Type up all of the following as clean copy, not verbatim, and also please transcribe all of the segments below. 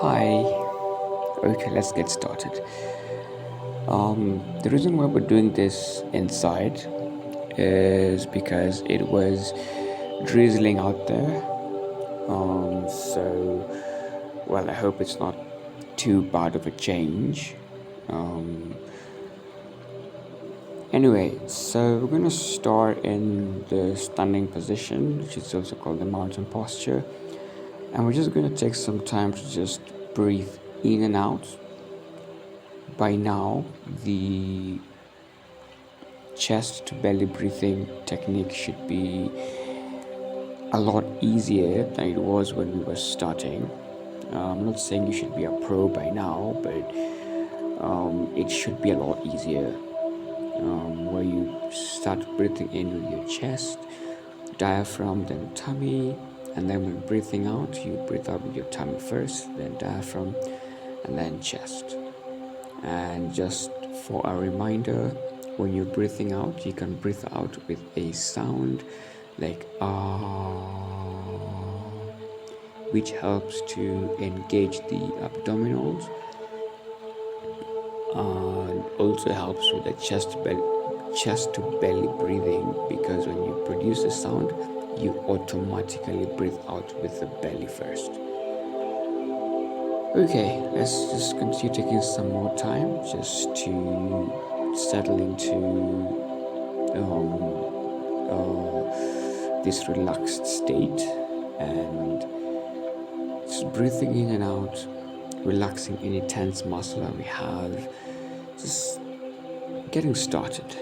Hi. Okay, let's get started. The reason why we're doing this inside is because it was drizzling out there. I hope it's not too bad of a change. Um, so we're going to start in the standing position, which is also called the mountain posture. And we're just going to take some time to just breathe in and out. By now, the chest to belly breathing technique should be a lot easier than it was when we were starting. I'm not saying you should be a pro by now, but it should be a lot easier. Where you start breathing in with your chest, diaphragm, then tummy, and then when breathing out, you breathe out with your tummy first, then diaphragm, and then chest. And just for a reminder, when you're breathing out, you can breathe out with a sound like ah, which helps to engage the abdominals and also helps with the chest to belly breathing, because when you produce a sound, you automatically breathe out with the belly first. Okay, let's just continue taking some more time just to settle into this relaxed state and just breathing in and out, relaxing any tense muscle that we have, just getting started.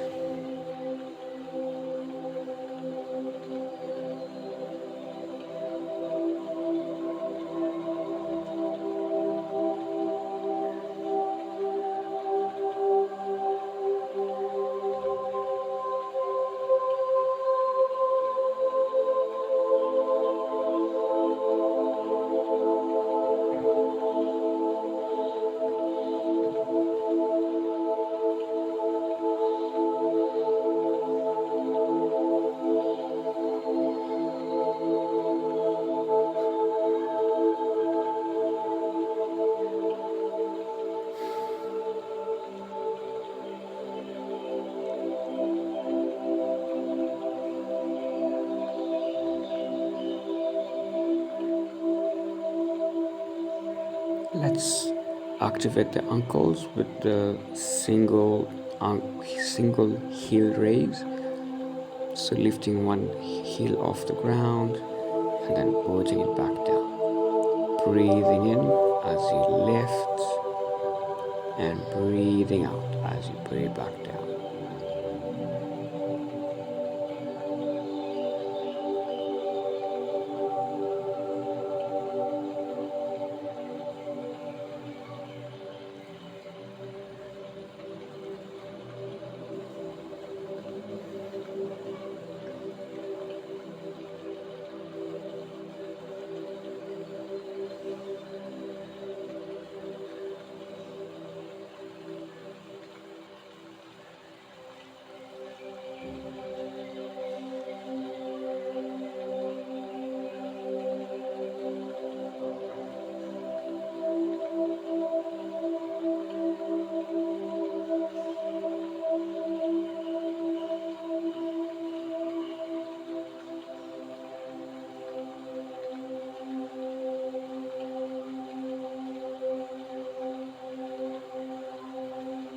Let's activate the ankles with the single heel raise. So lifting one heel off the ground and then putting it back down. Breathing in as you lift and breathing out as you put it back down.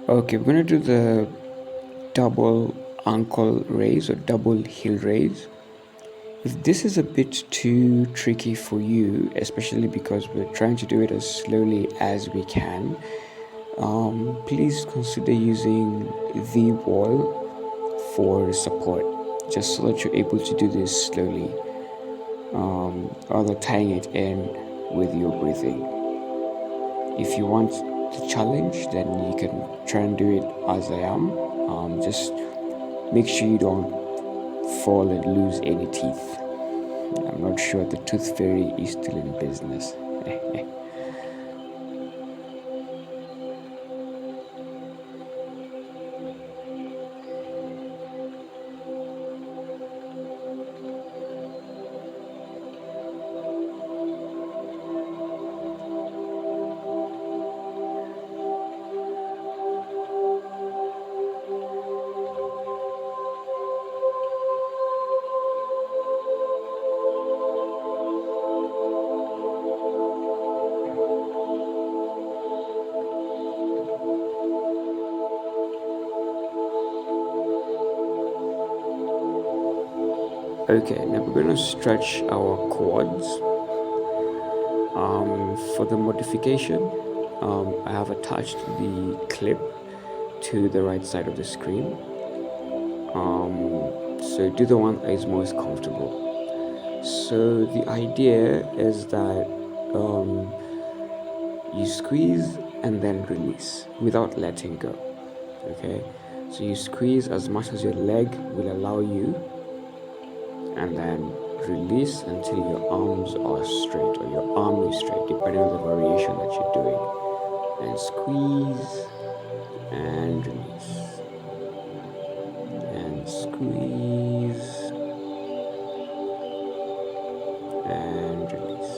Okay, we're gonna do the double ankle raise or double heel raise. If this is a bit too tricky for you, especially because we're trying to do it as slowly as we can, please consider using the wall for support, just so that you're able to do this slowly, rather tying it in with your breathing. If you want the challenge, then you can try and do it as I am. Just make sure you don't fall and lose any teeth. I'm not sure the tooth fairy is still in business. Okay, now we're going to stretch our quads. For the modification, I have attached the clip to the right side of the screen. So do the one that is most comfortable. So the idea is that you squeeze and then release without letting go. Okay, so you squeeze as much as your leg will allow you, and then release until your arms are straight or your arm is straight, depending on the variation that you're doing. And squeeze and release, and squeeze and release.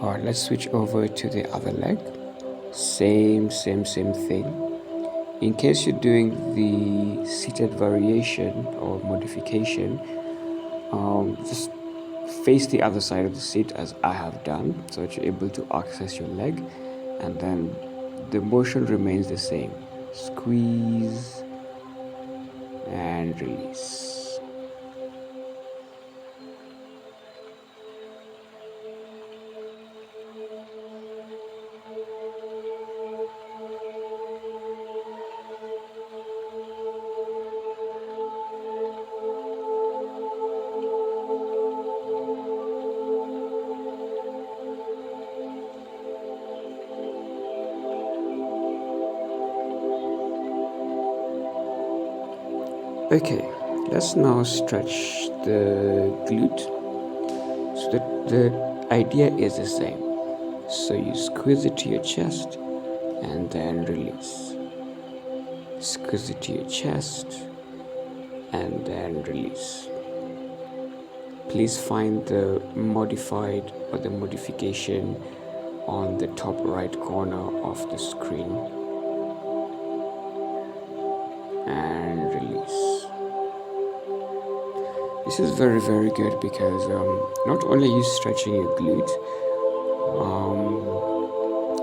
Alright, let's switch over to the other leg. Same thing. In case you're doing the seated variation or modification, just face the other side of the seat as I have done, so that you're able to access your leg, and then the motion remains the same. Squeeze and release. Okay, let's now stretch the glute. So the idea is the same. So you squeeze it to your chest and then release. Squeeze it to your chest and then release. Please find the modified or the modification on the top right corner of the screen and release. This is very good because not only are you stretching your glute,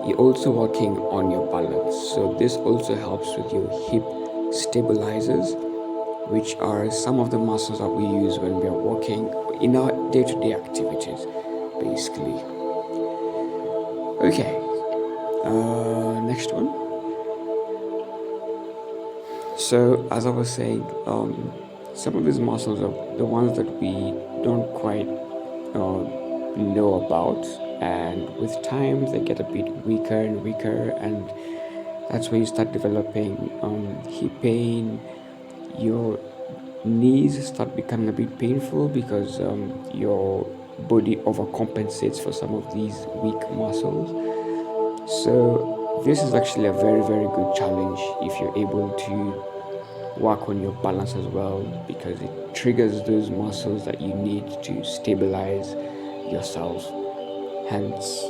you're also working on your balance. So this also helps with your hip stabilizers, which are some of the muscles that we use when we are walking in our day-to-day activities, basically. Okay, next one. So as I was saying, some of these muscles are the ones that we don't quite know about, and with time they get a bit weaker and weaker, and that's where you start developing hip pain. Your knees start becoming a bit painful because your body overcompensates for some of these weak muscles. So this is actually a very good challenge if you're able to work on your balance as well, because it triggers those muscles that you need to stabilize yourself, hence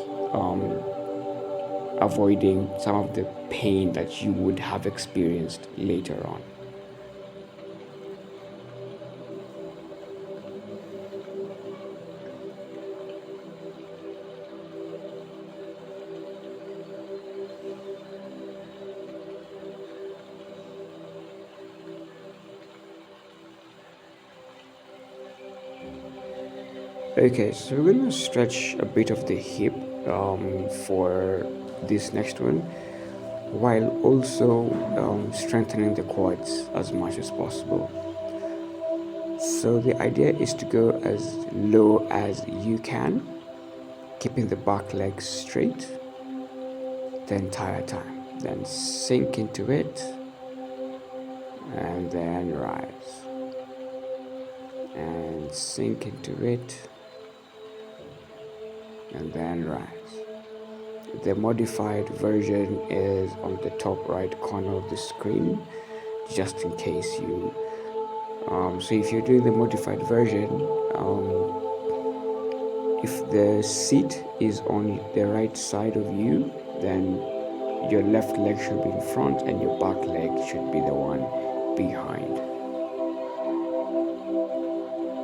avoiding some of the pain that you would have experienced later on. Okay, so we're going to stretch a bit of the hip for this next one, while also strengthening the quads as much as possible. So the idea is to go as low as you can, keeping the back leg straight the entire time. Then sink into it and then rise. And sink into it and then rise. The modified version is on the top right corner of the screen, just in case you so if you're doing the modified version, If the seat is on the right side of you, then your left leg should be in front and your back leg should be the one behind.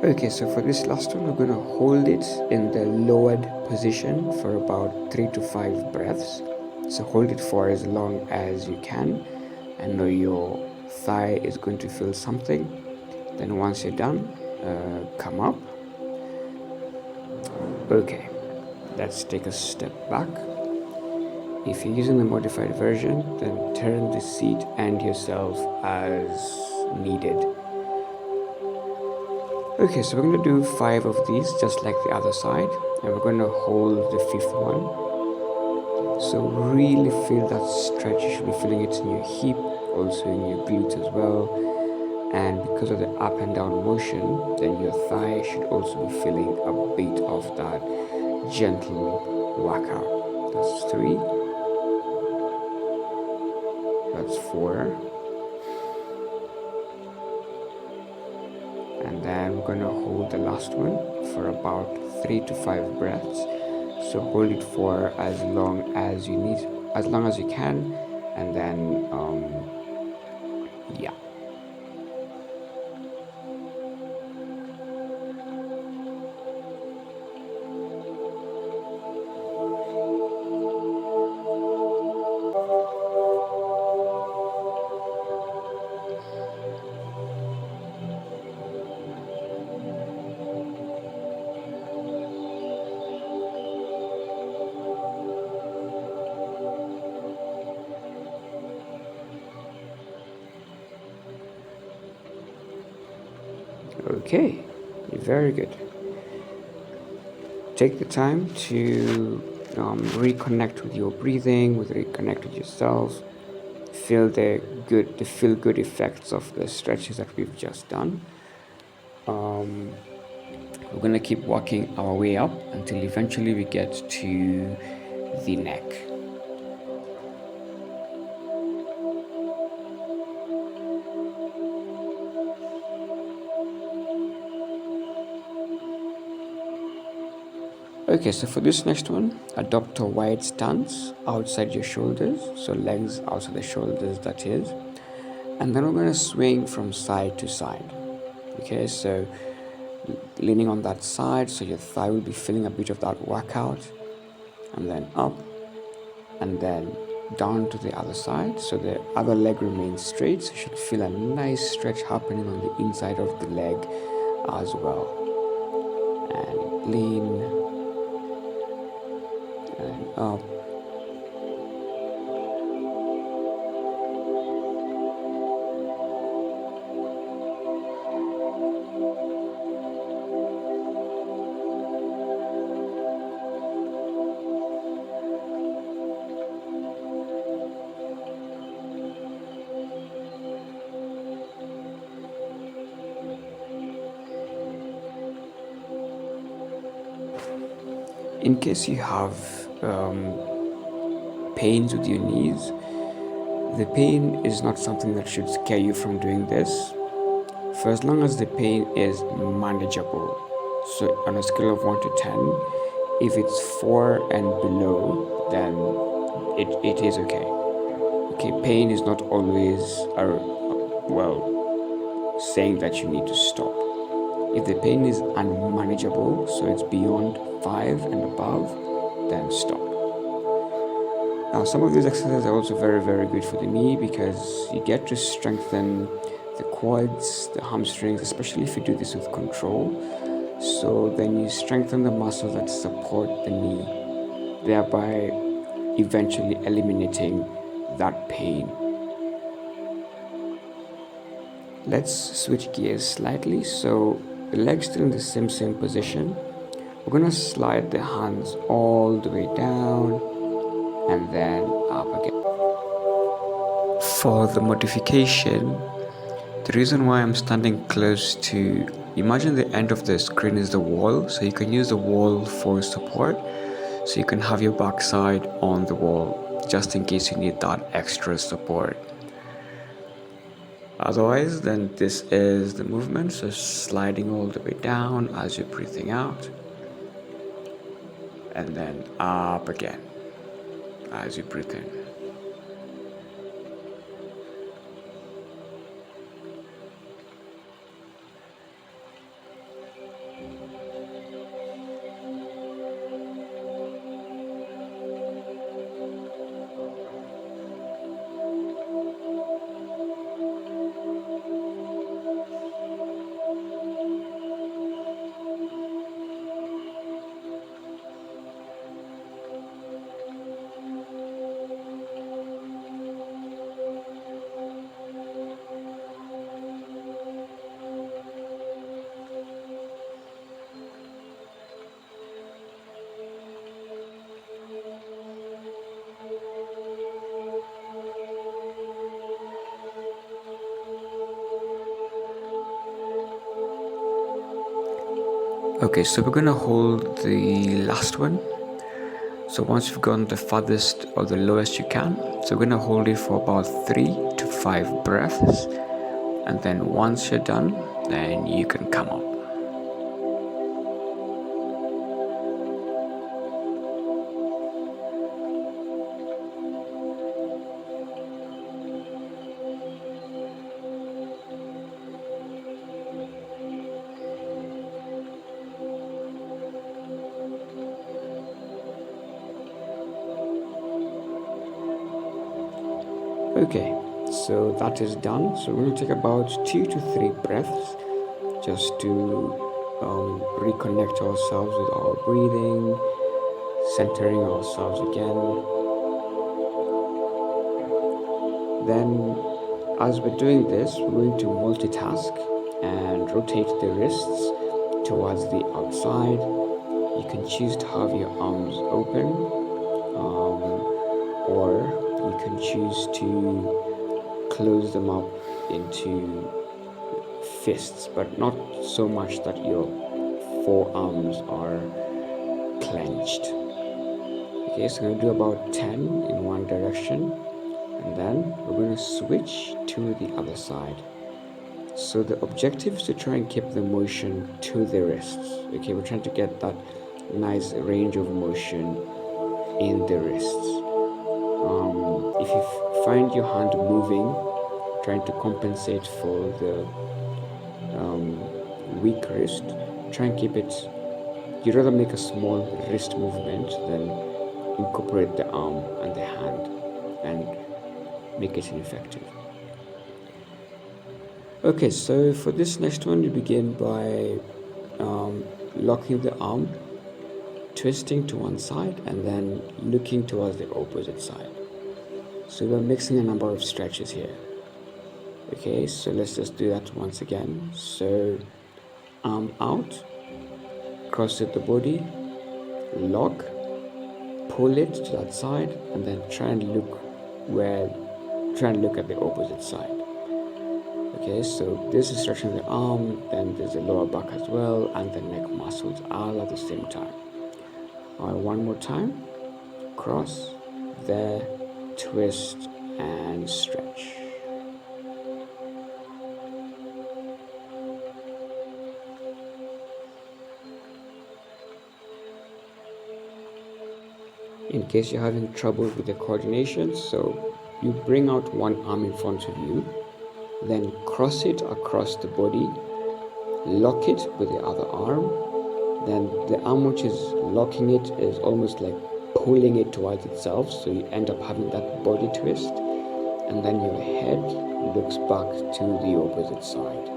Okay, so for this last one, we're going to hold it in the lowered position for about 3 to 5 breaths. So hold it for as long as you can. I know your thigh is going to feel something. Then once you're done, come up. Okay, let's take a step back. If you're using the modified version, then turn the seat and yourself as needed. Okay, so we're going to do 5 of these just like the other side, and we're going to hold the 5th one. So really feel that stretch. You should be feeling it in your hip, also in your glutes as well. And because of the up and down motion, then your thigh should also be feeling a bit of that gentle workout. That's 3. That's 4. And then we're going to hold the last one for about 3 to 5 breaths. So hold it for as long as you need, as long as you can, and then yeah. Okay, very good. Take the time to reconnect with your breathing, reconnect with yourself. Feel the feel good effects of the stretches that we've just done. We're gonna keep working our way up until eventually we get to the neck. Okay, so for this next one, adopt a wide stance outside your shoulders, so legs outside the shoulders, that is. And then we're going to swing from side to side. Okay, so leaning on that side, so your thigh will be feeling a bit of that workout. And then up, and then down to the other side, so the other leg remains straight, so you should feel a nice stretch happening on the inside of the leg as well. And lean, and up. In case you have pains with your knees, the pain is not something that should scare you from doing this, for as long as the pain is manageable. So on a scale of 1 to 10, if it's 4 and below, then it is okay. Okay, pain is not always saying that you need to stop. If the pain is unmanageable, so it's beyond 5 and above, then stop. Now, some of these exercises are also very, very good for the knee because you get to strengthen the quads, the hamstrings, especially if you do this with control. So then you strengthen the muscles that support the knee, thereby eventually eliminating that pain. Let's switch gears slightly. So the legs still in the same position. We're going to slide the hands all the way down and then up again. For the modification, the reason why I'm standing close to, imagine the end of the screen is the wall, so you can use the wall for support, so you can have your backside on the wall just in case you need that extra support. Otherwise, then this is the movement, so sliding all the way down as you're breathing out. and then up again as you breathe in. Okay, so we're gonna hold the last one. So once you've gone the farthest or the lowest you can, so we're gonna hold it for about 3 to 5 breaths, and then once you're done, then you can come up. Okay, so that is done. So we're going to take about 2 to 3 breaths just to reconnect ourselves with our breathing, centering ourselves again. Then, as we're doing this, we're going to multitask and rotate the wrists towards the outside. You can choose to have your arms open, or you can choose to close them up into fists, but not so much that your forearms are clenched. Okay, so we're going to do about 10 in one direction, and then we're going to switch to the other side. So the objective is to try and keep the motion to the wrists. Okay, we're trying to get that nice range of motion in the wrists. If you find your hand moving, trying to compensate for the weak wrist, try and keep it. You'd rather make a small wrist movement than incorporate the arm and the hand and make it ineffective. Okay, so for this next one, you begin by locking the arm, twisting to one side, and then looking towards the opposite side. So we're mixing a number of stretches here. Okay, so let's just do that once again. So arm out, cross the body, lock, pull it to that side, and then try and look at the opposite side. Okay, so this is stretching the arm, then there's the lower back as well, and the neck muscles all at the same time. All right, one more time. Cross, there, twist, and stretch. In case you're having trouble with the coordination, so you bring out one arm in front of you, then cross it across the body, lock it with the other arm, then the arm which is locking it is almost like pulling it towards itself, so you end up having that body twist, and then your head looks back to the opposite side.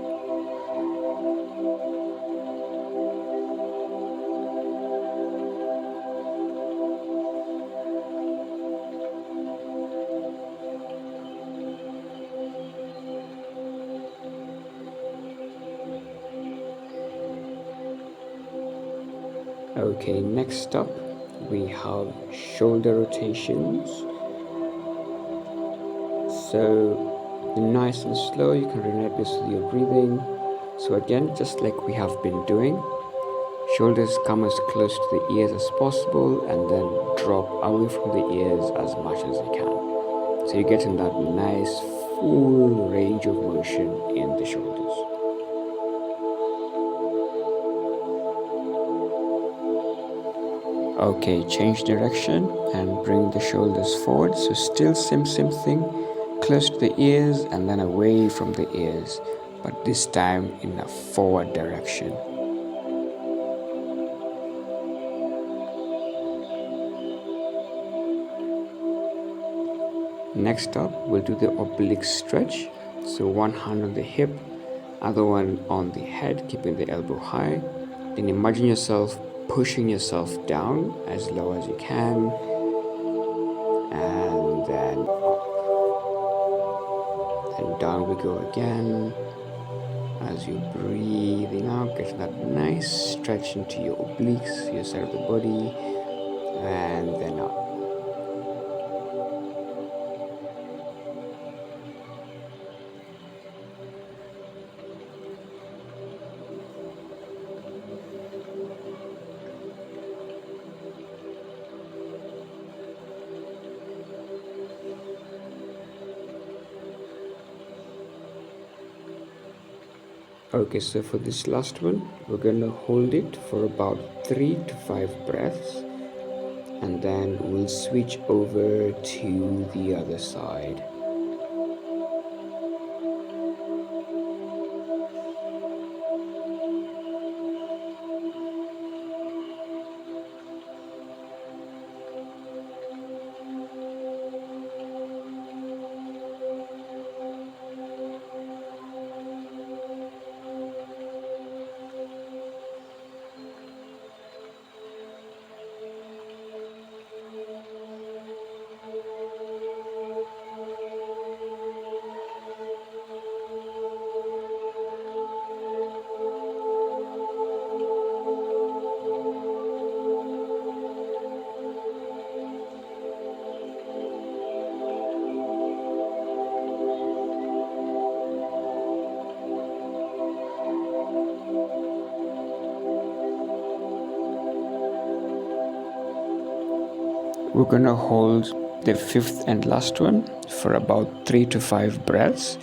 Okay, next up we have shoulder rotations. So nice and slow, you can relate this with your breathing. So again, just like we have been doing, shoulders come as close to the ears as possible and then drop away from the ears as much as you can. So you're getting that nice full range of motion in the shoulders. Okay, change direction and bring the shoulders forward. So still same thing, close to the ears and then away from the ears, but this time in a forward direction. Next up, we'll do the oblique stretch. So one hand on the hip, other one on the head, keeping the elbow high. Then imagine yourself pushing yourself down as low as you can, and then up. And down we go again. As you're breathing out, get that nice stretch into your obliques, your side of the body, and then up. Okay, so for this last one, we're gonna hold it for about 3 to 5 breaths, and then we'll switch over to the other side. We're gonna hold the fifth and last one for about 3 to 5 breaths.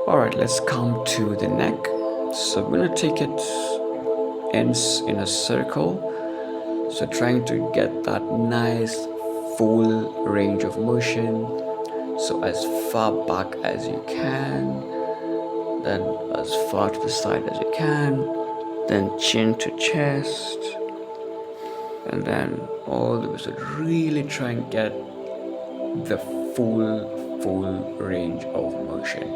Alright, let's come to the neck. So I'm gonna take it ends in a circle. So trying to get that nice full range of motion. So as far back as you can, then as far to the side as you can, then chin to chest, and then all the way. So really try and get the full range of motion.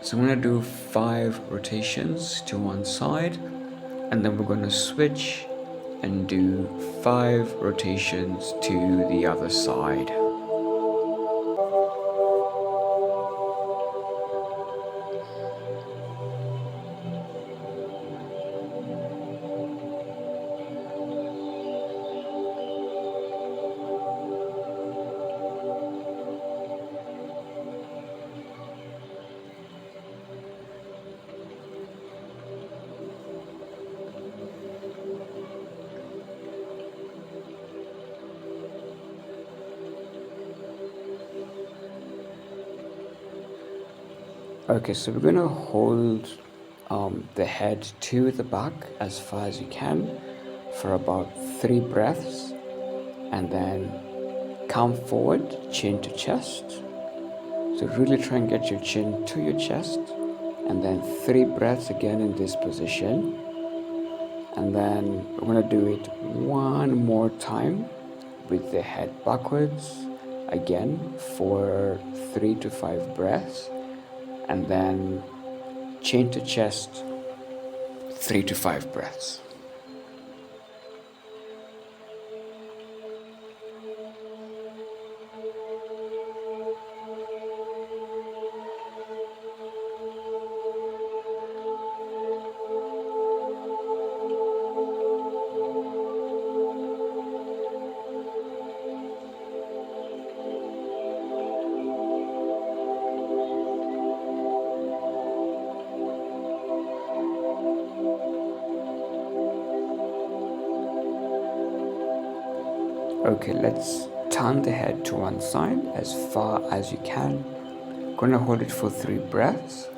So I'm gonna do 5 rotations to one side, and then we're gonna switch and do 5 rotations to the other side. Okay, so we're gonna hold the head to the back as far as you can for about 3 breaths, and then come forward, chin to chest. So really try and get your chin to your chest, and then 3 breaths again in this position. And then we're gonna do it one more time with the head backwards again for 3 to 5 breaths, and then chin to chest, 3 to 5 breaths. Okay, let's turn the head to one side as far as you can. Gonna hold it for 3 breaths,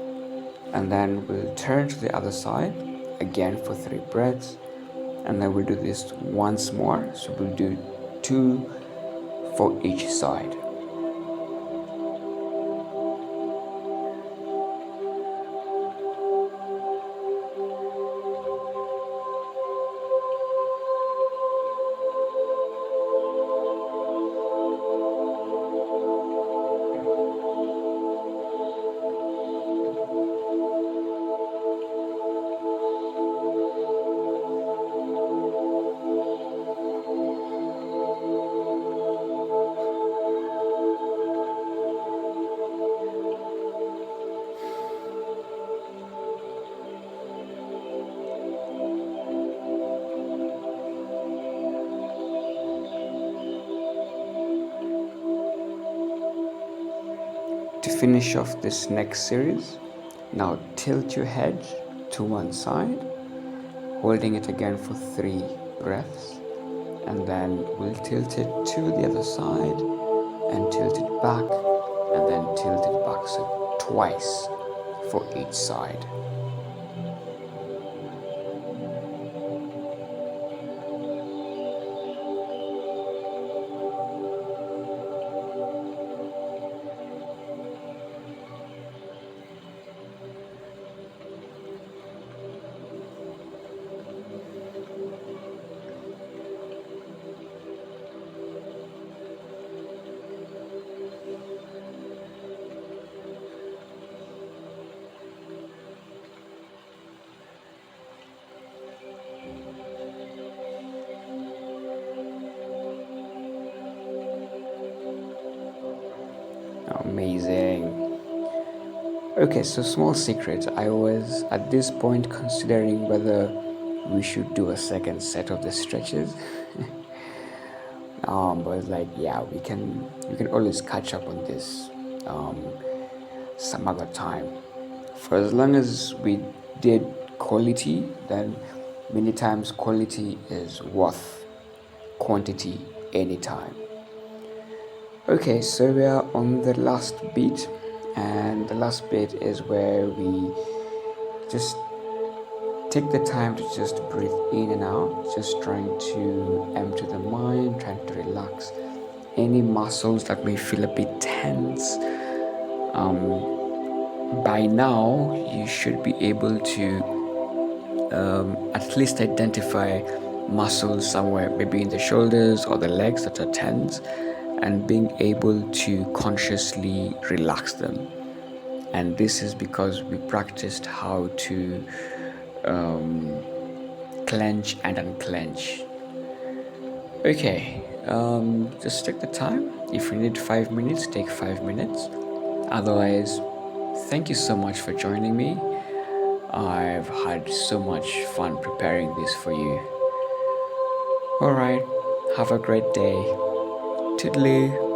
and then we'll turn to the other side again for 3 breaths, and then we'll do this once more. So we'll do 2 for each side. To finish off this next series, now tilt your head to one side, holding it again for 3 breaths, and then we'll tilt it to the other side and tilt it back, and then tilt it back, so twice for each side. Amazing. Okay, so small secret. I was at this point considering whether we should do a second set of the stretches. But it's like, yeah, we can always catch up on this some other time. For as long as we did quality, then many times quality is worth quantity anytime. Okay, so we are on the last beat, and the last bit is where we just take the time to just breathe in and out, just trying to empty the mind, trying to relax any muscles that may feel a bit tense. By now, you should be able to at least identify muscles somewhere, maybe in the shoulders or the legs that are tense, and being able to consciously relax them. And this is because we practiced how to clench and unclench. Okay, just take the time. If you need 5 minutes, take 5 minutes. Otherwise, thank you so much for joining me. I've had so much fun preparing this for you. Alright, have a great day. Toodaloo.